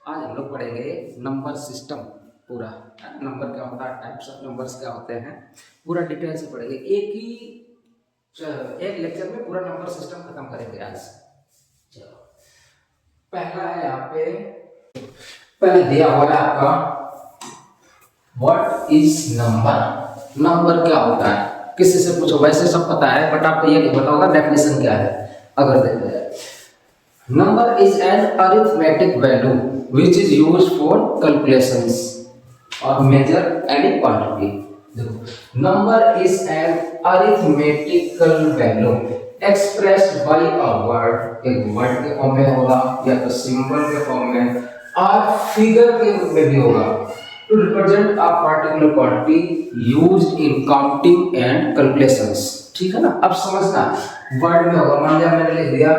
आज हम लोग पढ़ेंगे नंबर सिस्टम पूरा। नंबर क्या होता है, टाइप्स ऑफ नंबर्स क्या होते हैं, पूरा डिटेल से पढ़ेंगे। एक लेक्चर में पूरा नंबर सिस्टम खत्म करेंगे आज। चलो, पहला है यहाँ पे, पहले दिया हुआ है आपका व्हाट इज नंबर। नंबर क्या होता है, किसी से पूछो, वैसे सब पता है बट आपको ये नहीं पता होगा डेफिनेशन क्या है। अगर देखा जाए, number is an arithmetic value which is used for calculations or measure any quantity. देखो, number is an arithmetical value expressed by a word, एक वर्ड के फॉर्म में होगा या तो सिंबल के फॉर्म में और फिगर के रूप में भी होगा, to represent a particular quantity used in counting and calculations। ठीक है ना, अब समझना, वर्ड में होगा, मान लिया मैंने लिख दिया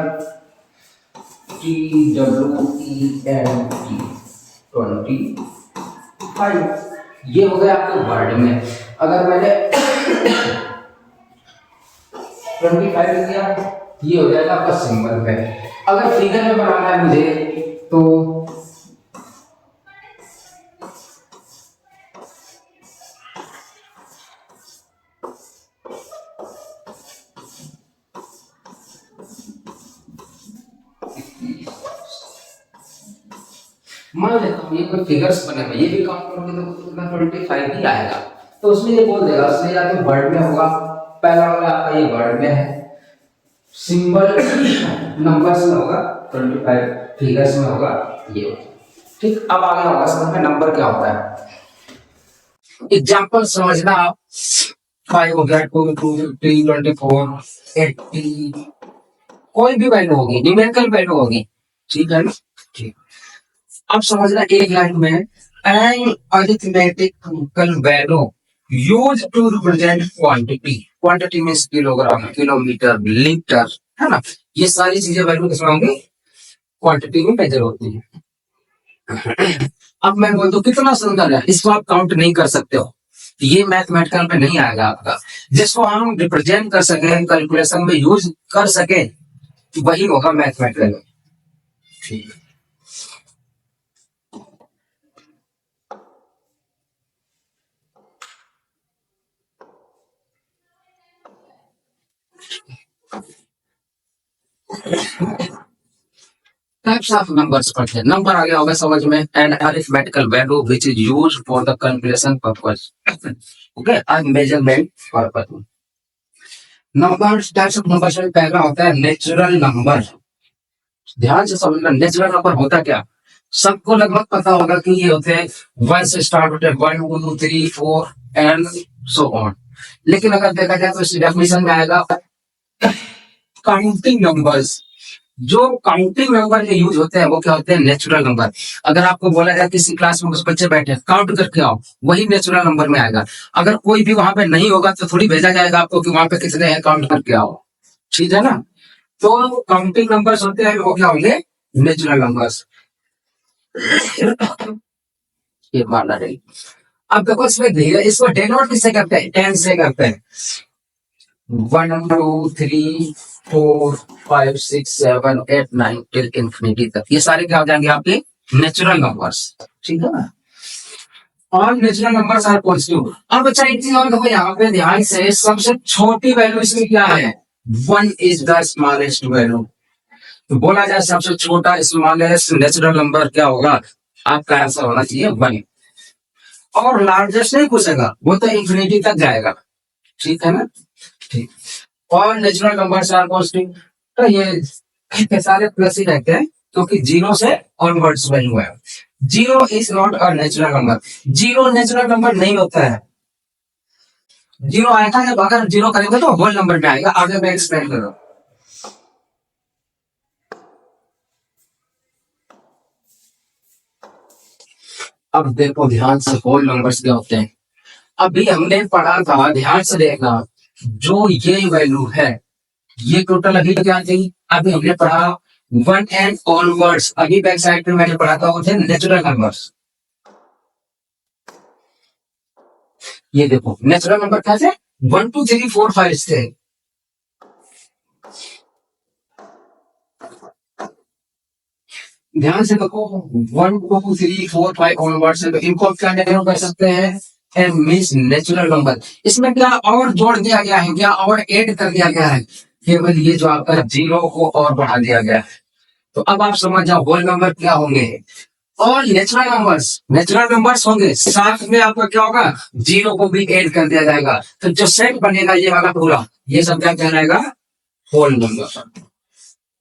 TWENT25, ये हो गया आपके वर्ड में। अगर मैंने 25 लिख दिया, ये हो जाएगा आपका सिंबल में। अगर फिगर में बनाना है मुझे तो मान लेता हूँ ये कोई फिगर्स बने हुए, ये भी काउंट करोगे तो कितना 25 ही आएगा। तो उसमें ये बोल देगा, उसमें या तो वर्ड में होगा, पहला वाला आपका ये वर्ड में है, सिंबल नंबर्स में होगा, 25 फिगर्स में होगा, ये होगा। ठीक, अब आगे होगा समझ में नंबर क्या होता है। एग्जाम्पल समझना आप, 5 हो गया, 2, 3, 24, 80, कोई भी वैल्यू होगी, न्यूमेरिकल वैल्यू होगी। ठीक है ना, ठीक। अब समझना एक लाइन में, an arithmetical value use to represent quantity. Quantity means kilogram, kilometre, litre, है ना, ये सारी चीजें वैल्यू किसमें होंगी, क्वांटिटी में मेजर होती है। अब मैं बोल दूं कितना सुंदर है, इसको आप काउंट नहीं कर सकते हो, ये मैथमेटिकल में नहीं आएगा आपका। जिसको हम रिप्रेजेंट कर सके, कैलकुलेशन में यूज कर सके, वही होगा मैथमेटिकल में। ठीक, टाइप्स ऑफ नंबर्स पढ़ते हैं। नंबर आ गया होगा समझ में, and arithmetical value which is used for the calculation purpose, okay, and measurement purpose. Numbers, types of numbers में पहला होता है नेचुरल नंबर। ध्यान से समझना, नेचुरल नंबर होता क्या, सबको लगभग पता होगा कि ये होते हैं 1 से स्टार्ट होते हैं, 1, 2, 3, 4 एंड सो ऑन। लेकिन अगर देखा जाए तो इस डेफिनेशन में आएगा काउंटिंग नंबर्स। जो काउंटिंग नंबर के यूज होते हैं वो क्या होते हैं, नेचुरल नंबर। अगर आपको बोला जाए किसी क्लास में कुछ बच्चे बैठे काउंट करके आओ, वही नेचुरल नंबर में आएगा। अगर कोई भी वहां पे नहीं होगा तो थोड़ी भेजा जाएगा आपको कि वहां पे कितने हैं, काउंट करके आओ। ठीक है ना, तो काउंटिंग नंबर्स होते हैं वो क्या होंगे, नेचुरल नंबर्स। ये माना नहीं। अब देखो इसमें धीरे, इसको डेनोट किससे करते हैं, 10 से करते हैं। 1, 2, 3, 4, 5, 6, 7, 8, 9 टिल इंफिनिटी तक, ये सारे क्या हो जाएंगे आपके नेचुरल नंबर्स। ठीक है ना, all natural numbers are positive. अब अच्छा एक चीज और देखो यहाँ पे ध्यान से, सबसे छोटी वैल्यू इसमें क्या है, 1 इज द स्मॉलेस्ट वैल्यू। तो बोला जाए सबसे छोटा स्मॉलेस्ट नेचुरल नंबर क्या होगा, आपका आंसर होना चाहिए 1। और लार्जेस्ट नहीं पूछेगा, वो तो इंफिनिटी तक जाएगा। ठीक है ना, ठीक। और नेचुरल नंबर्स आर पॉजिटिव, तो ये सारे प्लस ही रहते हैं क्योंकि जीरो से ऑनवर्ड्स वैल्यू है। Zero is not a natural number, zero natural number नहीं होता है। जीरो आएगा जब अगर जीरो करेंगे तो होल नंबर में आएगा, आगे मैं एक्सप्लेन कर रहा हूं। अब देखो ध्यान से, होल नंबर्स क्या होते हैं। अभी हमने पढ़ा था, ध्यान से देखना, जो ये वैल्यू है, ये टोटल अभी क्या थी, अभी हमने पढ़ा 1 एंड ऑनवर्ड्स। अभी बैक साइड पे मैंने पढ़ा था वो थे नेचुरल नंबर्स। ये देखो नेचुरल नंबर क्या थे, 1, 2, 3, 4, 5 थे। ध्यान से देखो, 1 2 3 4 5 ऑनवर्ड्स है, तो इनको क्या डेनोट कर सकते हैं, एम मींस नेचुरल नंबर। इसमें क्या और जोड़ दिया गया है, क्या और ऐड कर दिया गया है, केवल ये जो आपका जीरो को और बढ़ा दिया गया है। तो अब आप समझ जाओ होल नंबर क्या होंगे, और नेचुरल नंबर्स होंगे, साथ में आपका क्या होगा, जीरो को भी ऐड कर दिया जाएगा, तो जो सेट बनेगा ये वाला पूरा, ये सब क्या कहलाएगा, होल नंबर।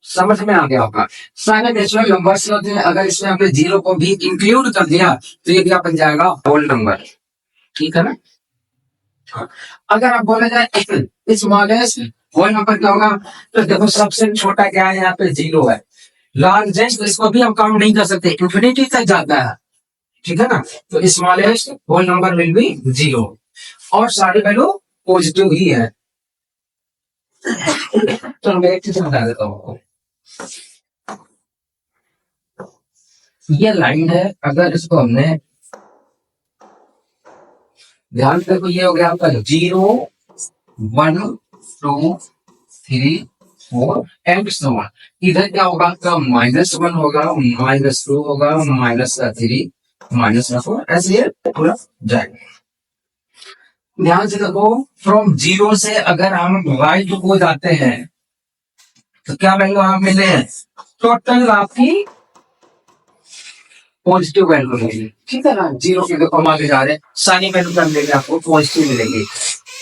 समझ में आ गया होगा। सारे नेचुरल नंबर्स होते हैं, अगर इसमें आपने जीरो को भी इंक्लूड कर दिया तो ये क्या बन जाएगा, होल नंबर। ठीक है ना। हाँ। अगर आप बोला जाए स्मॉलेस्ट होल नंबर क्या होगा, तो देखो सबसे छोटा क्या है, यहाँ पे जीरो है। लार्जेस्ट इसको भी हम काउंट नहीं कर सकते, इंफिनिटी तक जाता है। ठीक है ना। तो smallest whole number will be zero, और सारी वैल्यू पॉजिटिव ही है। तो मैं एक चीज बता देता हूँ आपको, ये लाइन है, अगर इसको हमने ध्यान से, तो ये हो गया आपका 0 1 2 3 4 एंड सो ऑन। इधर क्या होगा आपका, -1 होगा, -2 होगा, -3 -4, ऐसे ये पूरा जाएगा। ध्यान से देखो, फ्रॉम जीरो से अगर हम राइट को जाते हैं तो क्या वैल्यू हमें मिले हैं, टोटल आपकी पॉजिटिव वैल्यू मिलेगी। ठीक है ना। जीरो के देखो हम आगे जा रहे हैं, सारी वैल्यू क्या मिलेगी आपको, पॉजिटिव मिलेगी।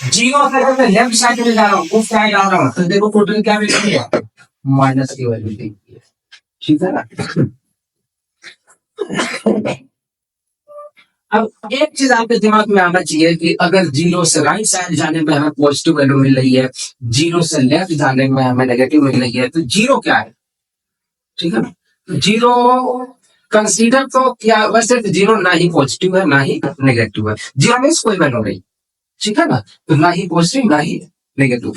जीरो से अगर मैं लेफ्ट साइड में जा रहा हूँ, उस साइड आ रहा हूँ, तो देखो टोटल क्या मिलेगी, माइनस की वैल्यू मिलेगी। ठीक है ना। अब एक चीज आपके दिमाग में आना चाहिए कि अगर जीरो से राइट साइड जाने में हमें पॉजिटिव वैल्यू मिल रही है, जीरो से लेफ्ट जाने में हमें नेगेटिव मिल रही है, तो जीरो क्या है। ठीक है ना। तो जीरो कंसीडर तो क्या, वैसे तो जीरो ना ही पॉजिटिव है ना ही नेगेटिव है, जीरो मीन्स कोई वैल्यू नहीं। ठीक है ना। तो ना ही पॉजिटिव ना ही नेगेटिव,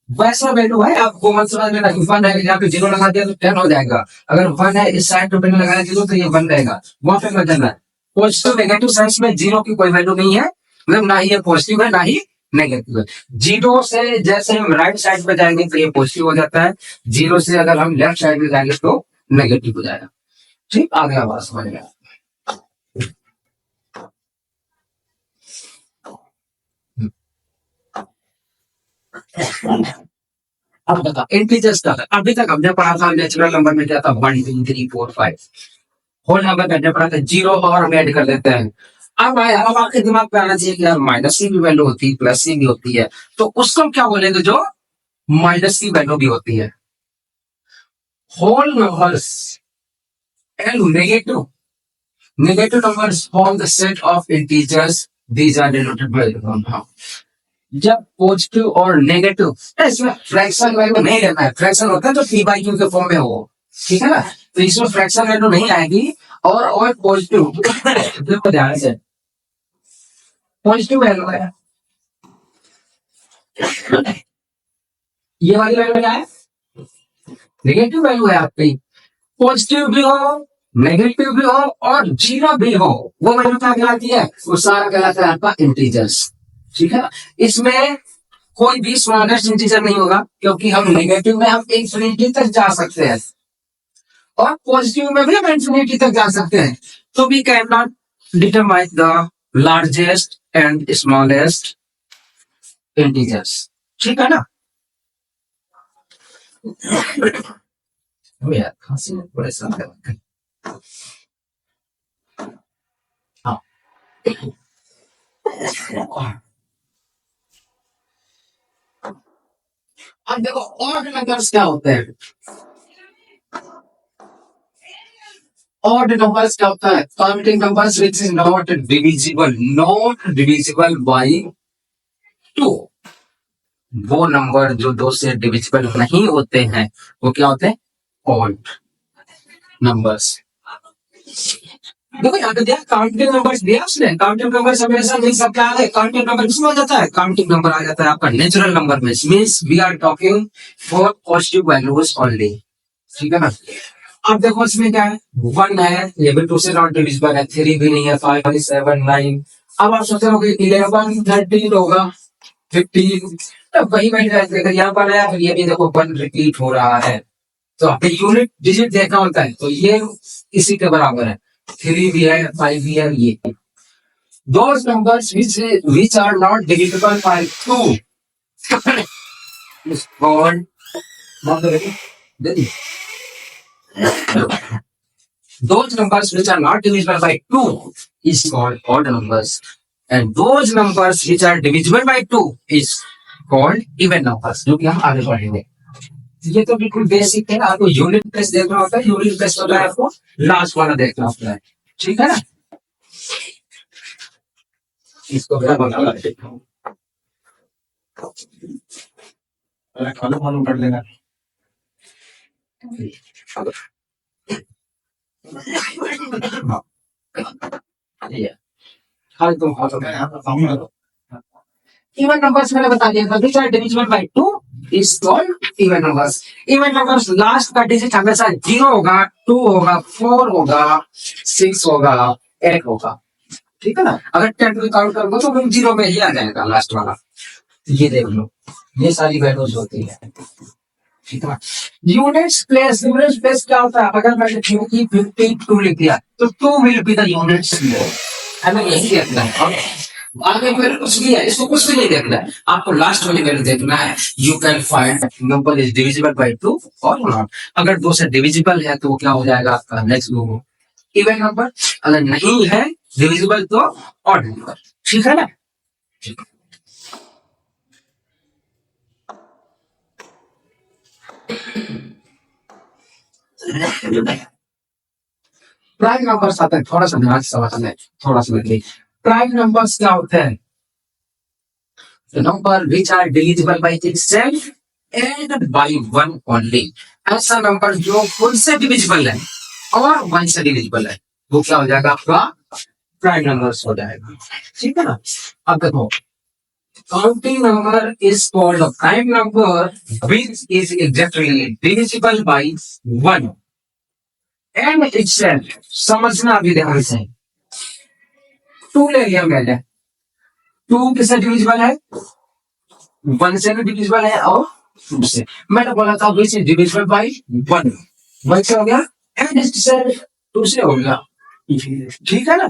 वैसा वैल्यू है। आप कॉमन समझ में, 1 है, यहाँ पे जीरो लगा दिया तो 10 हो जाएगा। अगर 1 है इस साइड पे लगाया जीरो तो ये 1 रहेगा, वहां पे मत जाना है। पॉजिटिव नेगेटिव साइंस में जीरो की कोई वैल्यू नहीं है, मतलब ना ही ये पॉजिटिव है ना ही नेगेटिव है। जीरो से जैसे हम राइट साइड पे जाएंगे तो ये पॉजिटिव हो जाता है, जीरो से अगर हम लेफ्ट साइड में जाएंगे तो नेगेटिव हो जाएगा। ठीक, आ गया बात समझ में। अब बता इंटीजर्स का, अभी तक हमने पढ़ा था नेचुरल नंबर में क्या था, 1 2 3 4 5। होल नंबर करने पड़ा था, जीरो और हम ऐड कर देते हैं। अब आपके दिमाग पे आना चाहिए कि यार माइनस की भी वैल्यू होती है, प्लस की भी होती है, तो उसको हम क्या बोलेंगे, जो माइनस की वैल्यू भी होती है। Whole numbers and negative numbers form the set of integers, these are denoted by the, जब पॉजिटिव और नेगेटिव, इसमें फ्रैक्शन वैल्यू नहीं लेना है, फ्रैक्शन होता है जो पी बाई क्यू के फॉर्म में हो। ठीक है ना। तो इसमें फ्रैक्शन वैल्यू नहीं आएगी, और पॉजिटिव देखो ध्यान से, पॉजिटिव वैल्यू है, ये वाली वैल्यू क्या है, नेगेटिव वैल्यू है आपकी। पॉजिटिव भी हो, नेगेटिव भी हो, और जीरो भी हो, वो वैल्यू क्या कहलाती है, वो सारा कहलाता है आपका इंटीजर्स। ठीक है ना। इसमें कोई भी स्मॉलेस्ट इंटीजर नहीं होगा, क्योंकि हम नेगेटिव में हम इंफिनिटी तक जा सकते हैं, और पॉजिटिव में भी हम इंफिनिटी तक जा सकते हैं। तो we cannot determine the largest and smallest integers. ठीक है ना। यार खांसी में परेशान कर, हाँ। अब देखो ऑड नंबर्स क्या होते हैं, ऑड नंबर्स क्या होता है, counting numbers which is not divisible by 2। वो नंबर जो 2 से डिविजिबल नहीं होते हैं वो क्या होते हैं, ऑड नंबर्स। देखो यहाँ पे दिया काउंटिंग नंबर्स दिया उसने, काउंटिंग नंबर्स हमेशा नहीं सब क्या है, काउंटिंग नंबर किसमें आ जाता है, काउंटिंग नंबर आ जाता है आपका नेचुरल नंबर में, means we are talking for positive values only. ठीक है ना। अब देखो इसमें क्या है, 1 है, ये भी 2 से नॉट डिविजिबल है, 3 भी नहीं है, 5 नहीं, 7 9। अब आप सोच रहे हो 11 13 होगा, 15, तो वही मैंने यहाँ पर आया, फिर ये भी देखो 1 रिपीट हो रहा है, तो आपको यूनिट डिजिट देखना होता है, तो ये इसी के बराबर है, 3 भी है, 5 भी है। ये those numbers which are not divisible by 2 is called not the those numbers which are not divisible by 2 is called odd numbers, and those numbers which are divisible by 2 is called even numbers, जो कि हम आगे पढ़ेंगे। ये तो बिल्कुल basic है, आपको यूनिट टेस्ट देखना होता है, यूनिट टेस्ट होता है आपको लास्ट वाला देखना होता है, ठीक है ना। इसको खाना मालूम कर लेगा। इवन नंबर्स मैंने बता दिया था, which are divisible by 2 is called even numbers. Even numbers last का डिजिट हमेशा 0 होगा, 2 होगा, 4 होगा, 6 होगा, 8 होगा, ठीक है ना। अगर 10 को काउंट करोगे तो तुम 0 में ही आ जाएगा लास्ट वाला। ये देख लो, ये सारी वैल्यूज होती है, ठीक है। यूनिट्स प्लेस, यूनिट्स प्लेस क्या होता है, अगर मैंने 52 लिख दिया तो 2 will be the units place, हमें यही देखना है। और आगे फिर कुछ भी है, इसको कुछ भी नहीं देखना है, आपको लास्ट वाली वैल्यू देखना है। You can find number is divisible by 2 और नॉट। अगर 2 से डिविजिबल है तो वो क्या हो जाएगा आपका नेक्स्ट इवन नंबर, अगर नहीं है डिविजिबल तो ऑड नंबर, ठीक है ना। प्राइम नंबर्स आते हैं, थोड़ा सा ध्यान से समझना है, थोड़ा सा देखिए। प्राइम नंबर्स क्या होते हैं, number which are divisible by itself and by 1 only. ऐसा नंबर जो खुद से डिविजिबल है और 1 से डिविजिबल है, वो क्या हो जाएगा आपका प्राइम नंबर्स हो जाएगा, ठीक है ना। अब देखो, counting number is called a prime number which is exactly divisible by 1 and itself। समझना अभी ध्यान से, 2 ले लिया मैंने, 2 किससे डिविजिबल है, 1 से भी डिविजिबल है और 2 से। मैंने बोला था which is divisible by 1, 1 से हो गया and itself 2 से हो गया, ठीक है ना।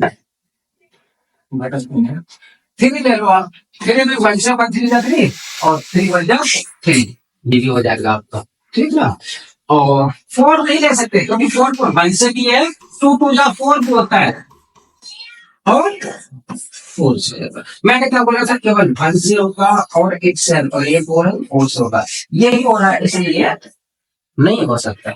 3 ले लो आप, 3 में 1 से 1 3 जा 3 और 3 1 जा 3, ये भी हो जाएगा आपका, ठीक ना। और 4 नहीं ले सकते क्योंकि 4 को 1 से भी है, 2 2 जा 4 भी होता है और 4 से। मैंने क्या बोला था, केवल 1 से होगा और itself और ये 4 से होगा, यही हो रहा है, इसलिए नहीं हो सकता।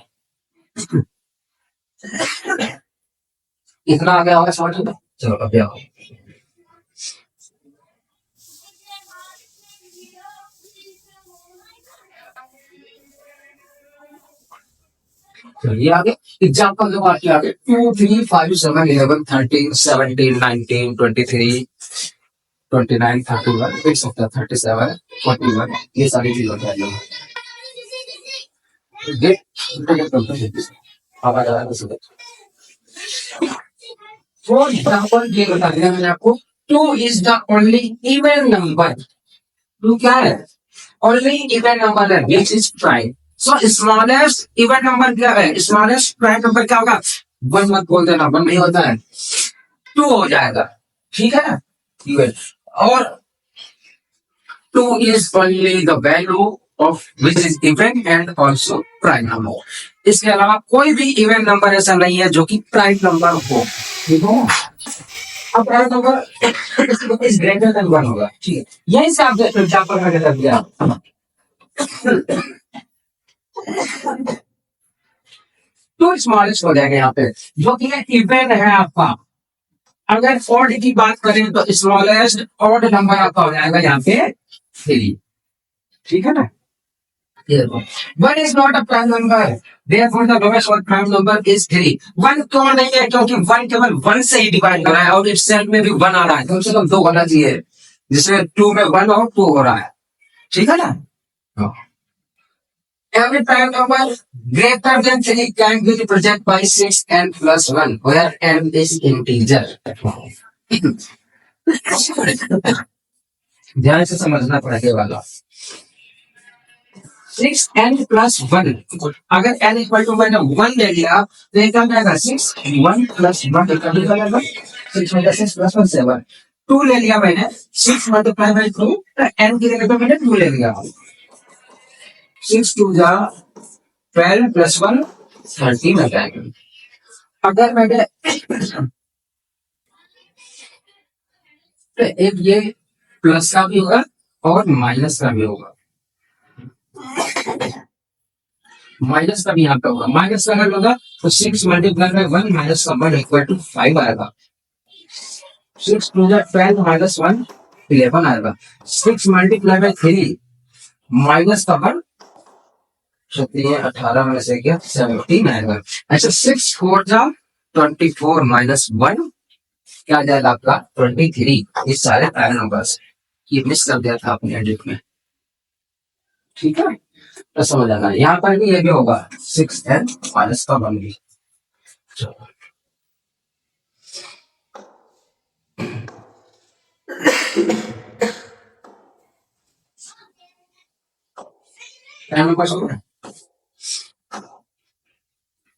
इतना आ गया होगा समझ में, चलो अब क्या हो। चलिए आगे एग्जाम्पल दो बात आगे, 2 3 5 7 11 13 17 19 23 29 31 देख सकते हैं 37 41, ये सारी चीज होता है। फॉर एग्जाम्पल ये बता दिया मैंने आपको, 2 is the only even number. 2 क्या है, ओनली इवन नंबर है which is prime. So smallest even number क्या है, स्मॉलेस्ट प्राइम नंबर क्या होगा, 1 मत बोल देना, 1 नहीं होता है, 2 हो जाएगा, ठीक है ना। इवन और 2 is only the value of which is even and also prime number। इसके अलावा कोई भी इवन नंबर ऐसा नहीं है जो कि प्राइम नंबर हो, ठीक है। अब prime number is greater than 1 होगा, ठीक है। यही से आप एग्जांपल में कर दिया, तो स्मॉलेस्ट हो जाएगा यहाँ पे, जो कि इवन है आपका। अगर ऑड की बात करें तो स्मॉलेस्ट ऑड नंबर आपका हो जाएगा यहाँ पे 3, ठीक है ना। 1 is not a prime number, therefore the lowest odd prime number is 3। 1 क्यों नहीं है, क्योंकि 1 केवल 1 से ही डिवाइड हो रहा है और itself में भी 1 आ रहा है, कम से कम 2 होना चाहिए, जिसमें 2 में 1 और 2 हो रहा है, ठीक है ना। Every prime number greater than 3 can be represented by 6 n plus 1, where n is integer। ध्यान से समझना पड़ेगा वाला। 6n प्लस 1, अगर n इक्वल टू मैंने 1 ले लिया तो ये क्या जाएगा 6 1 प्लस 1 इक्वल टू जाएगा 6 में 6 प्लस 1 7, 2 ले लिया मैंने 6 मल्टीप्लाई बाई 2 तो n की जगह पे मैंने 2 ले लिया, 6 2 जा 12 प्लस 1 13 आ जाएगा। अगर मैंने तो एक ये प्लस का भी होगा और माइनस का भी होगा, माइनस का भी यहाँ पे होगा, माइनस का अगर होगा तो 6 मल्टीप्लाई बाई 1 माइनस का 1 इक्वल टू 5 आएगा, 6 टू जा 12 माइनस 1 11 आएगा, 6 मल्टीप्लाई बाई 3 माइनस का 1 18 में से क्या 17 आएगा। अच्छा 6 4 जा 24 माइनस 1 क्या आ जाएगा आपका 23। ये सारे प्राइम नंबर्स, ये मिस कर दिया था अपने एडिट में, ठीक है तो समझ आना। यहाँ पर भी ये भी होगा 6n माइनस का 1 भी।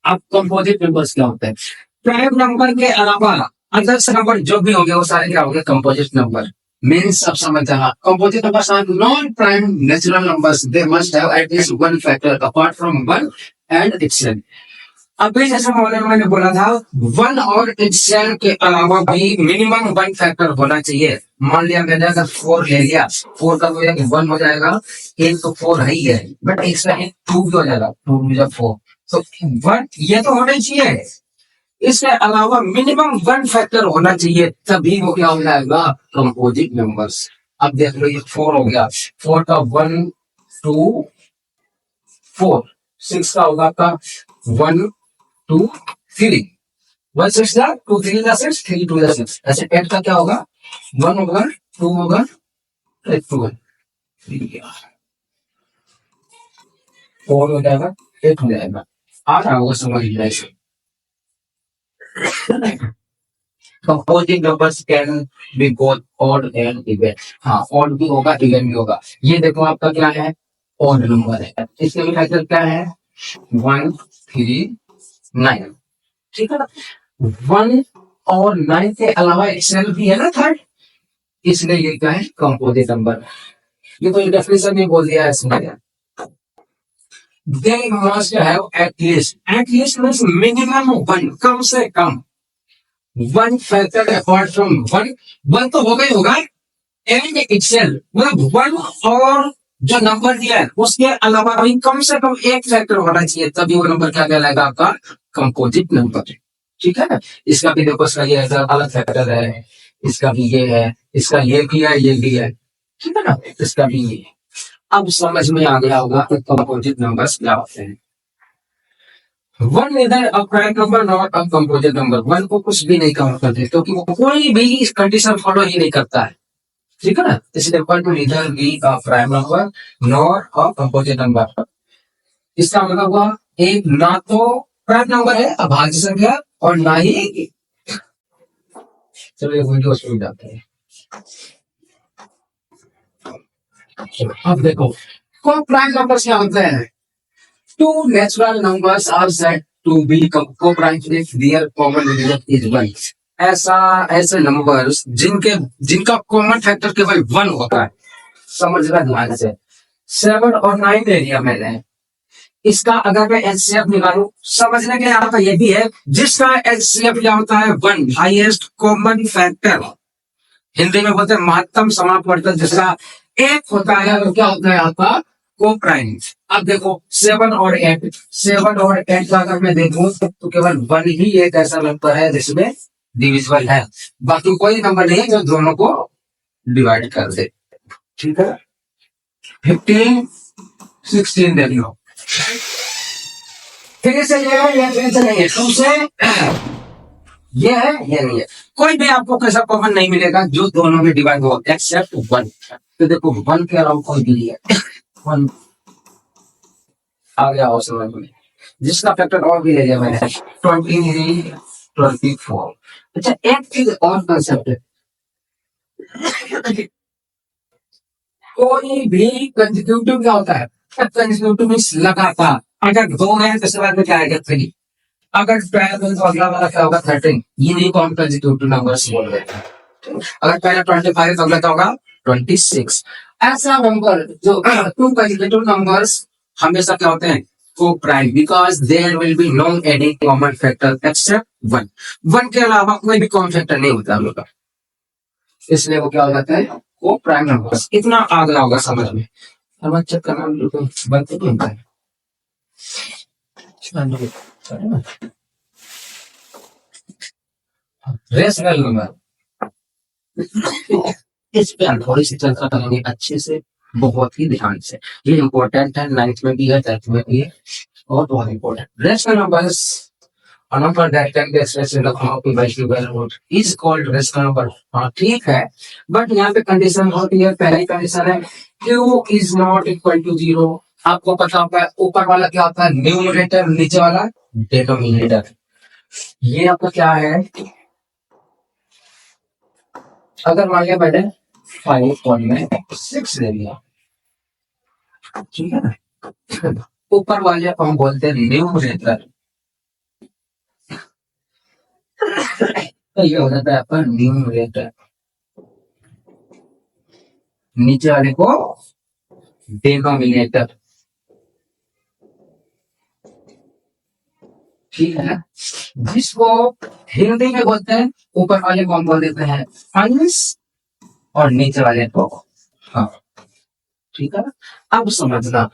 अब कंपोजिट नंबर्स क्या होते हैं? प्राइम नंबर के अलावा अदर्स नंबर जो भी होंगे वो सारे क्या होंगे कंपोजिट नंबर। मीन्स सब समझ जाना, composite numbers are non prime natural numbers, they must have at least one factor apart from one and itself. अभी जैसे मैंने बोला था 1 और इट्सेल्फ के अलावा भी मिनिमम 1 फैक्टर होना चाहिए। मान लिया मैंने अगर 4 ले लिया, 4 का हो जाएगा 1 हो जाएगा, एक तो 4 है ही है बट एक्स्ट्रा एक 2 भी हो जाएगा, 2 में जब 4 तो 1 ये तो होना चाहिए, इसके अलावा मिनिमम 1 फैक्टर होना चाहिए, तभी वो क्या हो जाएगा कंपोजिट नंबर्स। अब देख लो ये 4 हो गया, 4 का 1 2 4, 6 का होगा आपका 1 2 3, 1 6 जा 2 3 जा 6 3 2 जा 6। ऐसे 8 का क्या होगा 1 होगा 2 होगा 2 4 हो जाएगा 8 हो जाएगा। आ रहा होगा समझ में। Composite numbers can be both odd and even. हाँ ऑड भी होगा इवन भी होगा। ये देखो आपका क्या है ऑड नंबर है, इसके भी फैक्टर क्या है 1 3 9, ठीक है ना। 1 और 9 के अलावा एक्सेल भी है ना थर्ड, इसलिए ये क्या है कंपोजिट नंबर। ये तो डेफिनेशन में बोल दिया है इसमें, they must have at least means minimum 1, कम से कम 1 फैक्टर अपार्ट फ्रॉम 1 तो होगा ही होगा एंड इटसेल्फ, मतलब 1 और जो नंबर दिया है उसके अलावा भी कम से कम एक फैक्टर होना चाहिए, तभी वो नंबर क्या कहलाएगा आपका कंपोजिट नंबर, ठीक है ना। इसका भी देखो इसका ये अलग फैक्टर है, इसका भी ये है, इसका ये भी है ये भी है, ठीक है ना, इसका भी ये है। अब समझ में आ गया होगा कि कंपोजिट नंबर्स क्या होते हैं। 1 इधर a prime number not a composite number, 1 को कुछ भी नहीं काउंट करते क्योंकि वो कोई भी कंडीशन फॉलो ही नहीं करता है, ठीक है ना। इसलिए 1 टू इधर be a prime number not a composite number. इसका मतलब हुआ एक ना तो प्राइम नंबर है अभाज्य संख्या और ना ही, चलो ये वीडियो शुरू जाते हैं। अब देखो को प्राइम नंबर्स क्या होते हैं। Two natural numbers are said to be co-prime if their common divisor is 1। ऐसे नंबर्स जिनका कॉमन फैक्टर केवल 1 होता है, समझना ध्यान से। 7 और 9 ले लिया मैंने, इसका अगर मैं एचसीएफ निकालू, समझने के यहाँ पर यह भी है जिसका एचसीएफ क्या होता है 1, हाईएस्ट कॉमन फैक्टर, हिंदी में बोलते हैं महत्तम समापवर्तक, जिसका 1 होता है वो क्या होता है आपका को प्राइम। अब देखो 7 और 8 का अगर मैं देखूं तो केवल 1 ही एक ऐसा नंबर है जिसमें डिविजिबल है, बाकी कोई नंबर नहीं है जो दोनों को डिवाइड कर दे, ठीक है। 15 16 देख लो, फिर से ये है या फिर से नहीं है, तुमसे ये है ये नहीं है, कोई भी आपको कैसा कॉमन नहीं मिलेगा जो दोनों में डिवाइड हो एक्सेप्ट 1। तो देखो 1 के अलावा कोई भी नहीं है, 1 आ गया हो समझ में, जिसका फैक्टर और भी ले लिया मैंने 23 24। अच्छा एक चीज और कंसेप्ट है, कोई भी कंसेक्यूटिव क्या होता है कंसेक्यूटिव मींस लगातार, अगर 2 है तो इसके बाद में क्या आएगा 3, अगर 12 है तो अगला वाला क्या होगा 13, ये नहीं कौन कंसेक्यूटिव नंबर्स बोल रहे हैं। अगर पहला 25 है तो अगला क्या होगा 26। ऐसा नंबर जो टू कंसेक्यूटिव नंबर्स हमेशा क्या होते हैं को prime, because there will be no any common factor except 1, 1 के अलावा कोई भी कॉमन फैक्टर नहीं होता हम लोग का, इसलिए वो क्या हो जाता है वो प्राइम नंबर्स। इतना आ गया होगा समझ में। अब चेक करना बनते नहीं होता है। रेशनल नंबर, इस पे हम थोड़ी सी चर्चा करेंगे अच्छे से, बहुत ही ध्यान से। ये इंपॉर्टेंट है, 9th में भी है, 10th में भी है, और बहुत important. Rational numbers a number that can be expressed in the form of p by q by root is called rational number। हाँ ठीक है, बट यहाँ पे कंडीशन होती है, पहली कंडीशन है q is not equal to 0। आपको पता होगा ऊपर वाला क्या होता है न्यूमरेटर, नीचे वाला डिनोमिनेटर। ये आपका क्या है, अगर मान लिया मैंने 5.6 ले लिया, ठीक है ना, ऊपर वाले को हम बोलते हैं न्यूमरेटर, तो ये हो जाता है आपका न्यूमरेटर, नीचे वाले को डिनोमिनेटर, ठीक है, जिसको हिंदी में बोलते हैं ऊपर वाले को हम बोल देते हैं अंश और नीचे वाले को हाँ, ठीक है। अब समझना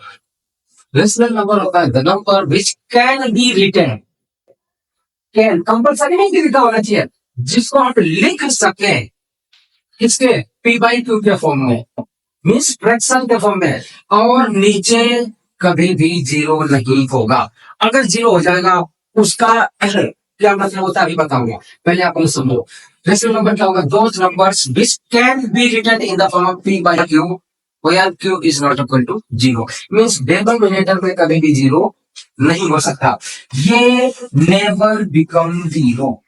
रेशनल नंबर होता है the number which can be written, can compulsory नहीं लिखा होना चाहिए, जिसको आप लिख सके किसके पी बाई क्यू के फॉर्म में, मीन्स फ्रैक्शन के फॉर्म में, और नीचे कभी भी 0 नहीं होगा। अगर 0 हो जाएगा उसका क्या मतलब होता है अभी बताऊंगा, पहले आप लोग समझो। रेशनल नंबर क्या होगा, those numbers which can be written in the form of p by q where q is not equal to 0, means denominator में कभी भी 0 नहीं हो सकता, ये नेवर बिकम 0,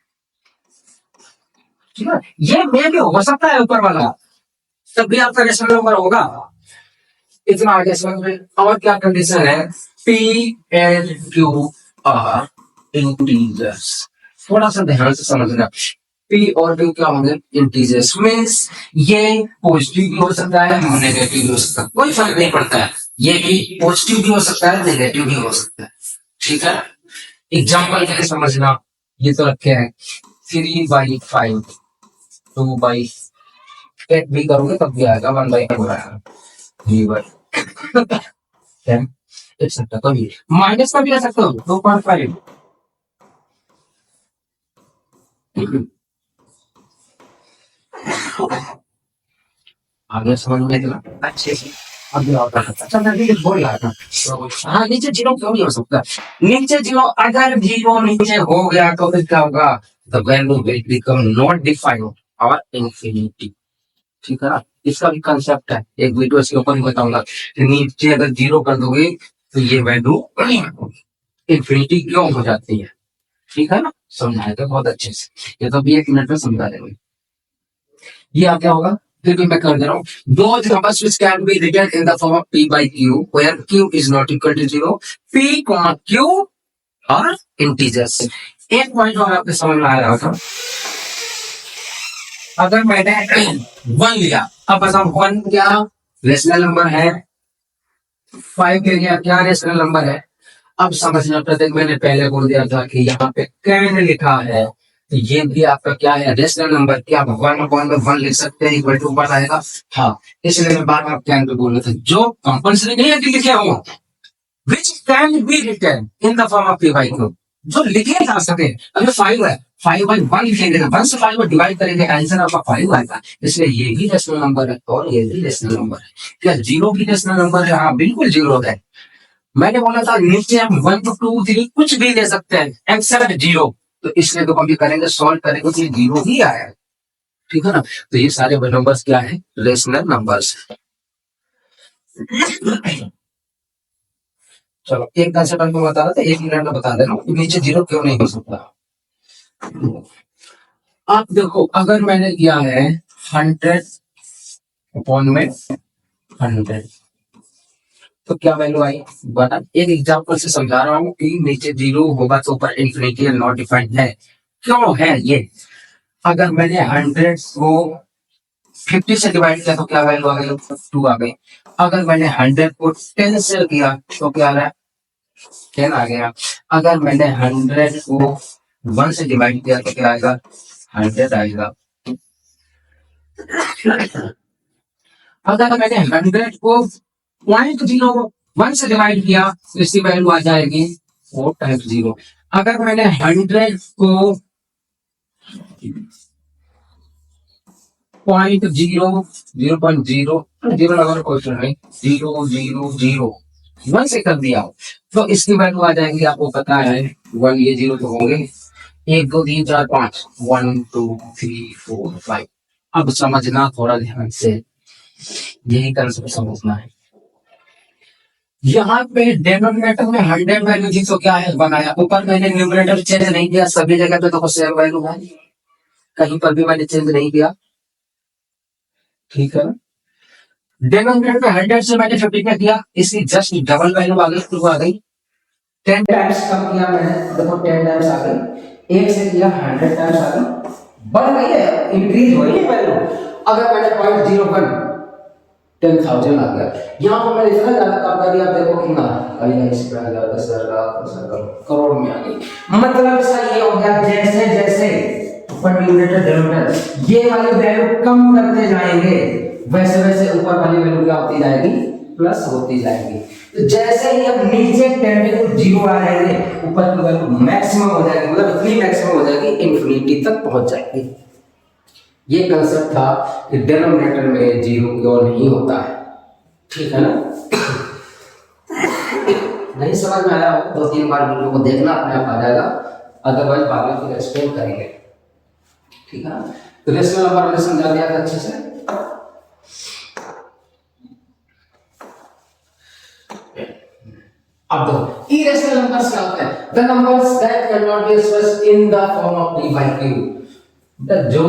ठीक है। ये मे भी हो सकता है ऊपर वाला, तब भी आपका रेशनल नंबर होगा। इतना आगे समझ में। और क्या कंडीशन है, P and Q R integers, थोड़ा सा ध्यान से समझना। पी और क्यू क्या होंगे इंटीजर्स, मींस ये पॉजिटिव भी हो सकता है नेगेटिव भी हो सकता है, कोई फर्क नहीं पड़ता है, ये भी पॉजिटिव भी हो सकता है नेगेटिव भी हो सकता है, ठीक है। एग्जाम्पल के लिए समझना, ये तो रखे हैं 3/5, 2/, एक भी करोगे तब भी आएगा 1/4 आएगा, 3/10 एक सकता, कभी माइनस का भी ले सकते हो 2.5, आगे समझ में इतना अच्छे से। अब आता है अच्छा मैं भी बोल रहा था, हाँ नीचे 0 क्यों नहीं हो सकता, नीचे 0 अगर 0 नीचे हो गया तो फिर क्या होगा, the value will become not defined और इन्फिनिटी, ठीक है ना। इसका भी कंसेप्ट है, एक वीडियो इसके ऊपर बताऊंगा कि नीचे अगर 0 कर दोगे तो ये वैल्यू इन्फिनिटी क्यों हो जाती है, ठीक है ना। समझाया था बहुत अच्छे से, ये तो भी 1 मिनट में समझा देंगे। ये आप क्या होगा, फिर भी मैं कर दे रहा हूँ, those numbers which can be written in the form of p by q where q is not equal to 0, p, q और इंटीजर्स। एक पॉइंट और आपके समझ में आ रहा था, अगर मैंने 1 लिया, अब बताओ 1 क्या रेशनल नंबर है, 5 के लिए क्या रेशनल नंबर है। अब समझना, प्रत्येक मैंने पहले बोल दिया था कि यहाँ पे कैन लिखा है तो ये भी आपका क्या है रेशनल नंबर, क्या आप 1/1 लिख सकते हैं, इक्वल टू 1 आएगा, हाँ इसलिए मैं बार बार कैन पे बोल रहा था, जो कंपल्सरी नहीं है कि लिखे हो, which can be written in the form of p by q, जो लिखे जा सके। अगर 5 है 5/1 लिखेंगे, 1 से 5 में डिवाइड करेंगे, आंसर आपका 5 आएगा, इसलिए ये भी रेशनल नंबर है और ये भी रेशनल नंबर है। क्या 0 भी रेशनल नंबर है, हाँ बिल्कुल 0 है। मैंने बोला था नीचे हम 1 to 2 3 कुछ भी ले सकते हैं एक्सेप्ट 0, तो इसलिए तो हम करेंगे सॉल्व करेंगे तो 0 ही आया, ठीक है ना। तो ये सारे नंबर्स क्या है रेशनल नंबर्स। चलो एक कंसेप्ट आपको बता रहा था, 1 मिनट में बता दे रहा हूँ नीचे 0 क्यों नहीं हो सकता। आप देखो अगर मैंने किया है 100 अपॉन में 100, तो क्या वैल्यू आई 1। एक एग्जांपल से समझा रहा हूँ कि नीचे 0 होगा तो ऊपर इन्फिनिटी नॉट डिफाइंड है। क्यों है ये? अगर मैंने 100 को 50 से डिवाइड किया तो क्या वैल्यू आ गई? 2 आ गई। अगर मैंने 100 को 10 से किया तो क्या आ रहा है? 10 आ गया। अगर मैंने 100 को 1 से डिवाइड किया तो क्या आएगा? 100 आएगा। अगर मैंने 100 को 0.01 से डिवाइड किया तो इसकी वैल्यू आ जाएगी 4 टाइम्स 0। अगर मैंने 100 को 0.0 लगाना क्वेश्चन नहीं, 0.001 से कर दिया तो इसकी वैल्यू आ जाएगी, आपको पता है 1, ये 0 तो होंगे, 1 2 3 4 5, 1 2 3 4 5। अब समझना थोड़ा ध्यान से, यही कंसेप्ट समझना है। यहाँ पे डिनोमिनेटर में 100 वैल्यू थी तो क्या है बनाया, ऊपर मैंने न्यूमरेटर चेंज नहीं किया, सभी जगह पे तो सेम वैल्यू है, कहीं पर भी मैंने चेंज नहीं किया, ठीक है। डिनोमिनेटर में 100 से मैंने 50 में किया, इसकी जस्ट डबल वैल्यू आ गई, 2 आ गई। 10 टाइम्स कम किया मैंने, देखो 10 टाइम्स आ गई। 1 से किया 100 टाइम्स आ गई, बढ़ गई है, इंक्रीज हो रही है वैल्यू। अगर मैंने 0.01 10,000 आ गया, यहाँ पर मैंने इतना ज्यादा काम कर दिया, देखो कितना कहीं इस पर आ गया, 10,000 करोड़ में आ गई। मतलब इसका ये हो गया, जैसे जैसे ऊपर न्यूमरेटर डिनोमिनेटर ये वाली वैल्यू कम करते जाएंगे, वैसे वैसे ऊपर वाली वैल्यू क्या होती जाएगी? प्लस होती जाएगी। तो जैसे ही हम नीचे टेंडिंग टू 0 आ जाएंगे, ऊपर की वैल्यू मैक्सिमम हो जाएगी, मतलब इतनी मैक्सिमम हो जाएगी इन्फिनिटी तक पहुंच जाएगी। ये कंसेप्ट था कि डिनोमिनेटर में 0 क्यों नहीं होता है, ठीक है ना। नहीं समझ में आया हो 2-3 बार वीडियो को देखना, अपने आप आ जाएगा, अदरवाइज बाद में फिर एक्सप्लेन करेंगे, ठीक है ना। तो रेशनल नंबर हमने समझा दिया था अच्छे से। अब देखो इरेशनल नंबर्स क्या होते हैं? The numbers that can not be expressed in the form of p by q, जो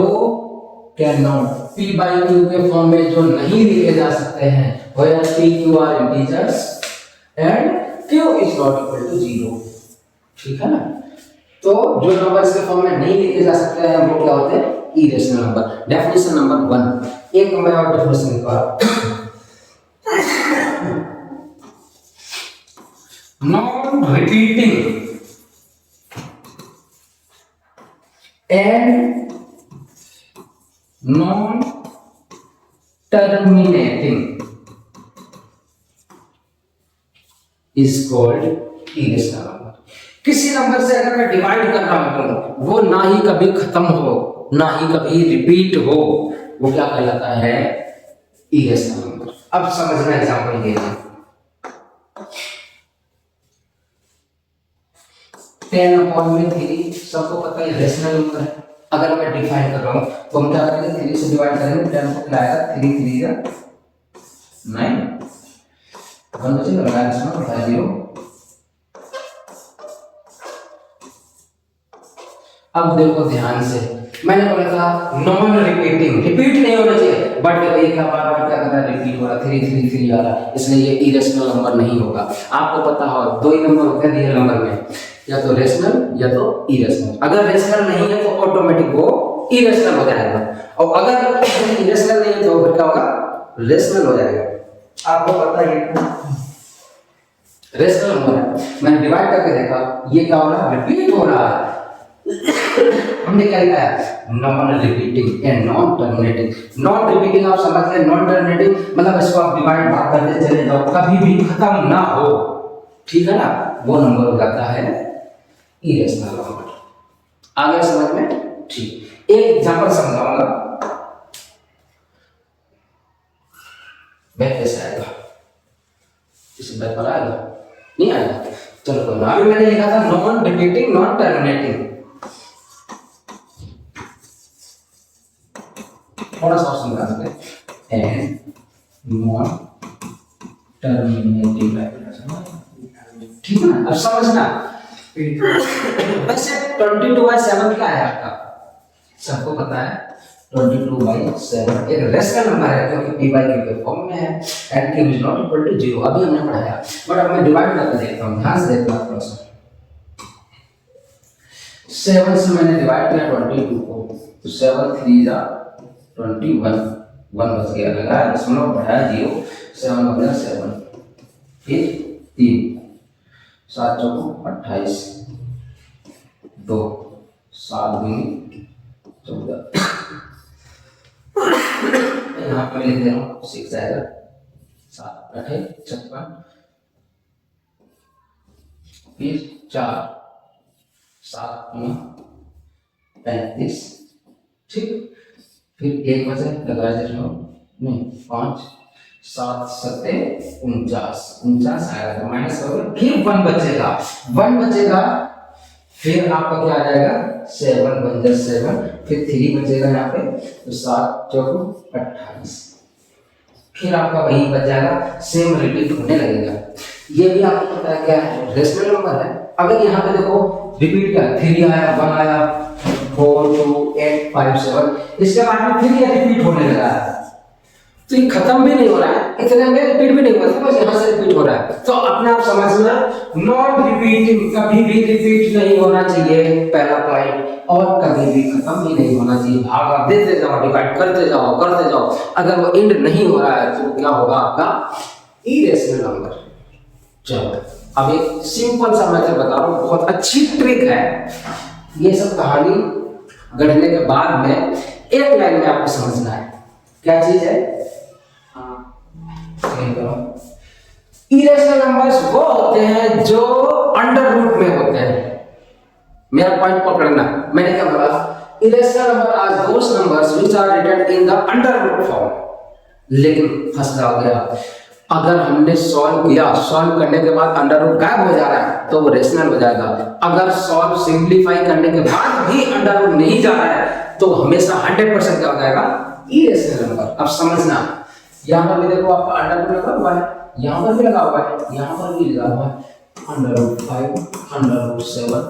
can not p by q के फॉर्म में जो नहीं लिखे जा सकते हैं, where p q are integers and q is not equal to 0, ठीक है ना। तो जो नंबर्स के फॉर्म में नहीं लिखे जा सकते हैं वो क्या होते हैं? Irrational number. डेफिनेशन नंबर 1, एक मैं और डेफिनेशन निकाल, non-repeating and non-terminating is called irrational number। किसी नंबर से अगर मैं डिवाइड कर रहा हूं वो ना ही कभी खत्म हो ना ही कभी रिपीट हो, वो क्या कहलाता है? Irrational number. अब समझना एग्जांपल ये है, 10/3 सबको पता है रेशनल नंबर है। अगर मैं डिफाइन कर रहा हूं तो हम क्या करेंगे? 3 से डिवाइड करेंगे, 10 को क्या आएगा? 3 3 जा 9, 1 बचेगा, लगाया इसमें 0। अब देखो ध्यान से, मैंने बोला था नॉन रिपीटिंग, रिपीट नहीं होना चाहिए, बट ये क्या बार बार क्या कर रहा है? रिपीट हो रहा, 3 3 3 आ रहा, इसलिए ये इरेशनल नंबर नहीं होगा। आपको पता हो 2 ही नंबर होते हैं रियल नंबर में, या तो रेशनल या तो इरेशनल। अगर रेशनल नहीं है तो ऑटोमेटिक वो इरेशनल हो जाएगा, और अगर इरेशनल नहीं है तो फिर क्या होगा? रेशनल हो जाएगा। आपको पता है रेशनल नंबर है, मैंने डिवाइड करके देखा, ये क्या हो रहा है? रिपीट हो रहा है। हमने क्या लिखा है? Non repeating and non terminating. Non repeating आप समझ गए, नॉन टर्मिनेटिंग मतलब इसको आप डिवाइड भाग करते चले जाओ, कभी भी खत्म ना हो, ठीक है ना, वो नंबर हो जाता है इरेशनल नंबर। आ गया समझ में? ठीक, एक एग्जांपल समझाऊंगा, बैक कैसे आएगा, इसे बैक पर आएगा नहीं आएगा, चलो कोई ना। अभी मैंने लिखा था नॉन रिपीटिंग नॉन टर्मिनेटिंग, थोड़ा सा समझा सकते हैं, एंड नॉन टर्मिनेटिंग, ठीक है ना। अब समझना, वैसे 22/7 क्या है आपका? सबको पता है 22/7 एक रेशनल नंबर है क्योंकि p बाई q के फॉर्म में है and q is not equal to 0 अभी हमने पढ़ाया। बट अब मैं डिवाइड करके देखता हूँ, ध्यान से देखना थोड़ा सा। 7 से मैंने डिवाइड किया 22 को, तो 7 3 जा 21, 1 बच गया, लगाया दशमलव बढ़ाया 0, 7 हो गया 7, फिर 3 7 चौको 28, 2 7 दूनी 14, यहाँ पर लिख दे रहा हूँ 6 आएगा, 7 8 56, फिर 4 7 9 35, ठीक, फिर 1 बचे लगा दे रहा हूँ, नहीं 5 7 7 49 आएगा, तो माइनस करोगे, फिर 1 बचेगा, 1 बचेगा, फिर आपका क्या आ जाएगा 7 1 जा 7, फिर 3 बचेगा यहाँ पे, तो 7 चौको 28, फिर आपका वही बच जाएगा, सेम रिपीट होने लगेगा। ये भी आपको पता है क्या है, रेशनल नंबर है। अगर यहाँ पे देखो रिपीट क्या 3 आया 1 आया 4 2 8 5 7, इसके बाद में फिर ये रिपीट होने लगा है, तो ये खत्म भी नहीं हो रहा है, इतने में रिपीट भी नहीं हुआ था, बस यहाँ से रिपीट हो रहा है। तो अपने आप समझना, नॉट रिपीटिंग, कभी भी रिपीट नहीं होना चाहिए पहला पॉइंट, और कभी भी खत्म भी नहीं होना चाहिए। भाग आप देते जाओ, डिवाइड करते जाओ, अगर वो एंड नहीं हो रहा है तो क्या होगा आपका इरेशनल नंबर। चलो अब एक सिंपल सा मेथड बता रहा हूँ, बहुत अच्छी ट्रिक है। ये सब कहानी गढ़ने के बाद में एक लाइन में आपको समझना है क्या चीज है। इरेशनल नंबर्स वो होते हैं जो अंडर रूट में होते हैं। मेरा पॉइंट पकड़ना, मैंने क्या बोला, irrational number are those numbers which are written in the under root form. लेकिन फंस जाओगे आप, अगर हमने सॉल्व किया, सॉल्व करने के बाद अंडर रूट गायब हो जा रहा है तो वो रेशनल हो जाएगा। अगर सॉल्व सिंप्लीफाई करने के बाद भी अंडर रूट नहीं जा रहा है तो हमेशा 100% क्या हो जाएगा, इरेशनल नंबर। अब समझना, यहाँ पर भी देखो आपका अंडर रूट लगा हुआ है, यहाँ पर भी लगा हुआ है, यहाँ पर भी लगा हुआ है, under root 5, under root 7,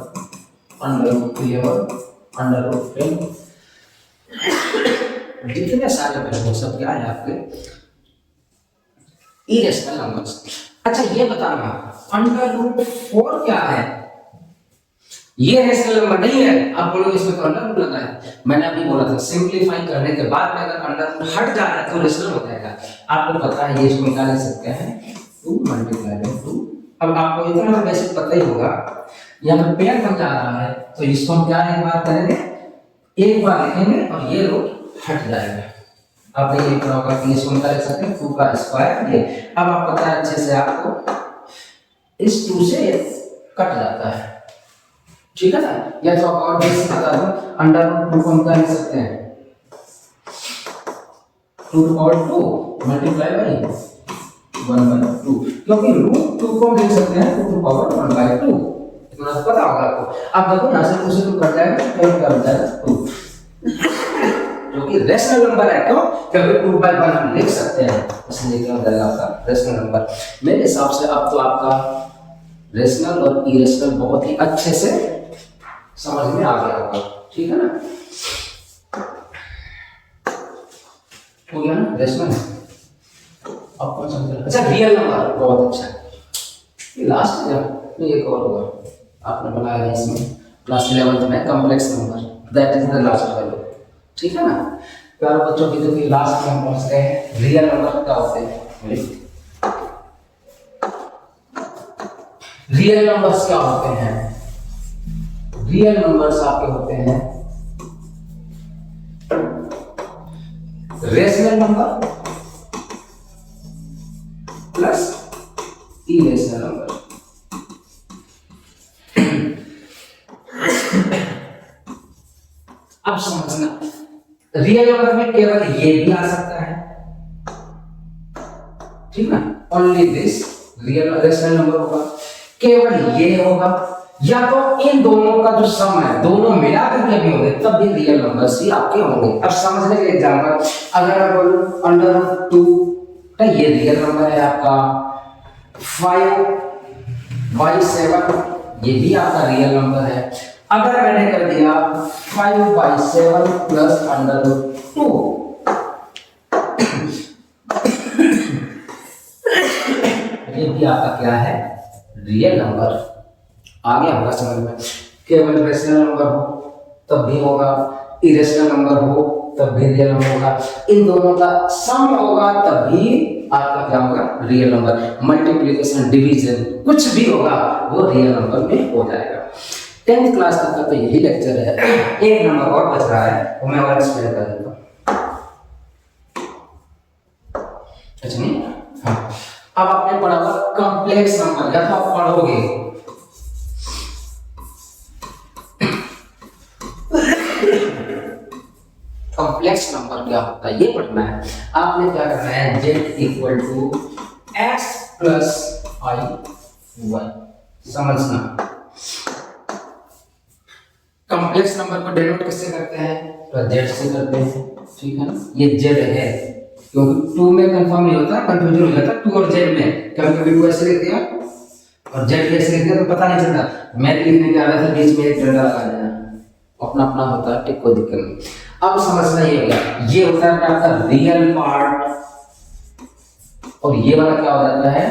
under root 11, under root 10, जितने सारे वैल्यू सब क्या है आपके इरेशनल नंबर्स। अच्छा ये बताना, अंडर रूट 4 क्या है? ये रेशनल नंबर नहीं है। आप बोलोगे इसमें तो अंडर रूट लगा है, मैंने अभी बोला था सिंप्लीफाई करने के बाद में अगर अंडर रूट हट जा रहा है तो रेशनल हो जाएगा। आपको पता है ये इसको निकाल सकते हैं 2 × 2। अब आपको इतना तो बेसिक पता ही होगा, यहाँ पे पेयर बन जा रहा है तो इसको हम क्या एक बार करेंगे, एक बार लिखेंगे और ये रूट हट जाएगा। आपने ये पढ़ा होगा कि इसको निकाल सकते हैं 2 का स्क्वायर ये। अब आप पता है अच्छे से, आपको इस 2 से कट जाता है, ठीक है ना। या तो आप और बेसिक बता दो, अंडर रूट 2 को हम क्या लिख सकते हैं 2/2 मल्टीप्लाई बाई 1/2, क्योंकि रूट 2 को हम लिख सकते हैं 2/1/2। इतना तो पता होगा आपको। अब देखो यहाँ से 2 से 2 कट जाएगा तो क्या बच जाएगा 2, जो कि रेशनल नंबर है। क्यों? क्योंकि 2/1 हम लिख सकते हैं, इसलिए क्या हो जाएगा आपका रेशनल नंबर। मेरे हिसाब से अब तो आपका रेशनल और इरेशनल बहुत ही अच्छे से समझ में आ गया होगा, ठीक है ना। हो गया ना रेशनल। अब कौन सा? अच्छा रियल नंबर, बहुत अच्छा। ये लास्ट है, नहीं एक और होगा आपने बनाया है इसमें क्लास 11th में, complex number, that is the last value, ठीक है ना। प्यारे बच्चों की देखिए लास्ट में हम पहुंच गए हैं। रियल नंबर क्या होते हैं? रियल नंबर्स क्या होते हैं? रियल नंबर्स आपके होते हैं rational number plus irrational number. अब समझना, रियल नंबर में केवल ये भी आ सकता है, ठीक ना, only this real rational number होगा, केवल ये होगा, या तो इन दोनों का जो सम है दोनों मिला करके भी होंगे तब भी रियल नंबर्स ही आपके होंगे। अब समझने के एग्जांपल, अगर मैं बोलूं अंडर रूट 2 तो ये रियल नंबर है आपका, 5/7 ये भी आपका रियल नंबर है। अगर मैंने कर दिया 5/7 प्लस अंडर रूट 2। ये भी आपका क्या है, रियल नंबर। आ गया होगा समझ में। केवल रेशनल नंबर हो तब भी होगा, इरेशनल नंबर हो तब भी रियल नंबर होगा, इन दोनों का सम होगा तब भी आपका क्या होगा, रियल नंबर। मल्टीप्लिकेशन, डिवीजन, कुछ भी होगा वो रियल नंबर में हो जाएगा। 10th क्लास तक का तो यही लेक्चर है। एक नंबर और बच रहा है, वो मैं और एक्सप्लेन कर देता हूँ। अच्छा नहीं, हाँ, अब आपने पढ़ा हुआ कॉम्प्लेक्स नंबर, या तो आप पढ़ोगे कॉम्प्लेक्स नंबर क्या होता है ये पढ़ना है। आपने क्या करना है, z equal to x plus i y, समझना। कॉम्प्लेक्स नंबर को डिनोट किससे करते हैं, तो z से करते हैं, ठीक है ना। ये z है क्योंकि 2 में कंफर्म नहीं होता, कंफ्यूजन हो जाता 2 और z में। कभी 2 ऐसे लिख दिया और z ऐसे लिख दिया तो पता नहीं चलता। मैथ लिखने के आदत है बीच में एक डंडा लगा देना, अपना अपना होता है, ठीक, कोई दिक्कत नहीं। अब समझना ये होगा, ये होता है आपका रियल पार्ट और ये वाला क्या हो जाता है,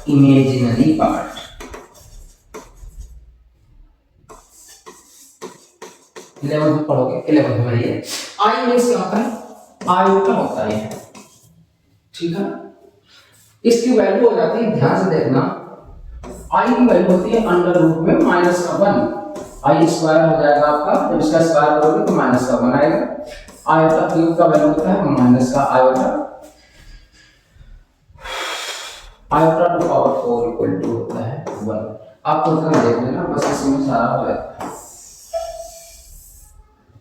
इमेजिनरी पार्ट। इलेवंथ में पढ़ोगे, 11th में ये आई मींस क्या होता है, आयोटा होता है, ठीक है। इसकी वैल्यू हो जाती है, ध्यान से देखना, आई की वैल्यू होती है अंडर रूट में माइनस का 1। आई स्क्वायर हो जाएगा आपका, जब इसका स्क्वायर करोगे तो माइनस का 1 आएगा। आयोटा क्यूब का वैल्यू होता है माइनस का iota, iota to power 4 equal to होता है 1। आप खुद का देख लेना, बस इसी में सारा हो जाता है।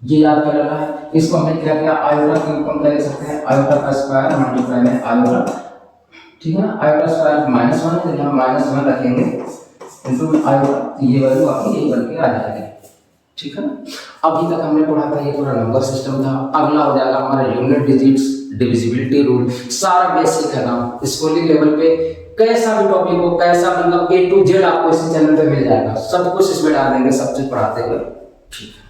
ये याद कर लेना है। इसको हमने क्या किया, आयोटा क्यूब को हम क्या लिख सकते हैं, आयोटा का स्क्वायर मल्टीप्लाई में आयोटा, ठीक है ना। आयोटा स्क्वायर -1 तो यहाँ -1 रखेंगे इनटू आयोटा, ये वैल्यू आपकी यही बन के आ जाएगी, ठीक है ना। अभी तक हमने पढ़ा था ये पूरा नंबर सिस्टम था। अगला हो जाएगा हमारा यूनिट डिजिट्स, डिविजिबिलिटी रूल, सारा बेसिक है ना। स्कूलिंग लेवल पे कैसा भी टॉपिक हो, कैसा मतलब A to Z आपको इसी चैनल पे मिल जाएगा, सब कुछ इसमें डाल देंगे, सब चीज पढ़ाते हुए, ठीक है।